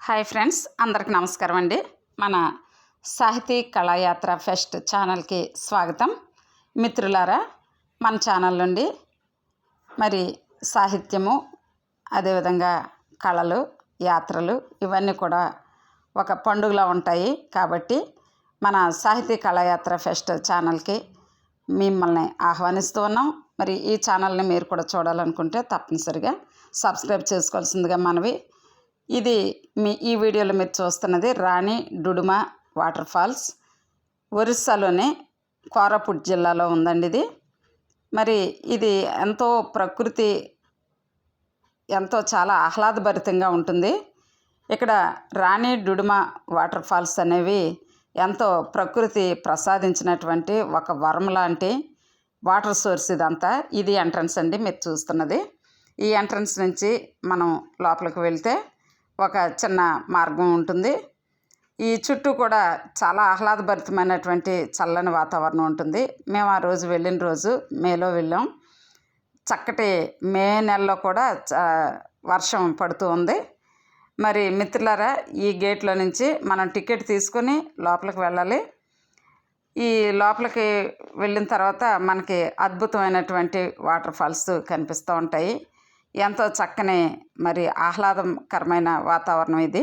Hi friends, అందరికి నమస్కారం అండి. మన సాహితీ కళాయాత్ర ఫెస్ట్ ఛానల్కి స్వాగతం. మిత్రులారా, మన ఛానల్ నుండి మరి సాహిత్యము, అదేవిధంగా కళలు, యాత్రలు ఇవన్నీ కూడా ఒక పండుగలా ఉంటాయి. కాబట్టి మన సాహితీ కళాయాత్ర ఫెస్ట్ ఛానల్కి మిమ్మల్ని ఆహ్వానిస్తూ ఉన్నాం. మరి ఈ ఛానల్ని మీరు కూడా చూడాలనుకుంటే తప్పనిసరిగా సబ్స్క్రైబ్ చేసుకోవాల్సిందిగా మనవి. ఇది ఈ వీడియోలో మీరు చూస్తున్నది రాణి డుడుమ వాటర్ ఫాల్స్, ఒరిస్సాలోని కోరాపుట్ జిల్లాలో ఉందండి. ఇది మరి ఇది ప్రకృతి చాలా ఆహ్లాదభరితంగా ఉంటుంది. ఇక్కడ రాణి డుడుమ వాటర్ ఫాల్స్ అనేవి ఎంతో ప్రకృతి ప్రసాదించినటువంటి ఒక వరం లాంటి వాటర్ సోర్స్ ఇదంతా. ఇది ఎంట్రన్స్ అండి, మీరు చూస్తున్నది. ఈ ఎంట్రన్స్ నుంచి మనం లోపలికి వెళ్తే ఒక చిన్న మార్గం ఉంటుంది. ఈ చుట్టూ కూడా చాలా ఆహ్లాదభరితమైనటువంటి చల్లని వాతావరణం ఉంటుంది. మేము ఆ రోజు వెళ్ళిన రోజు మేలో వెళ్ళాం. చక్కటి మే నెలలో కూడా వర్షం పడుతూ ఉంది. మరి మిత్రులారా, ఈ గేట్లో నుంచి మనం టికెట్ తీసుకొని లోపలికి వెళ్ళాలి. ఈ లోపలికి వెళ్ళిన తర్వాత మనకి అద్భుతమైనటువంటి వాటర్ ఫాల్స్ కనిపిస్తూ ఉంటాయి. ఎంతో చక్కని మరి ఆహ్లాదకరమైన వాతావరణం ఇది.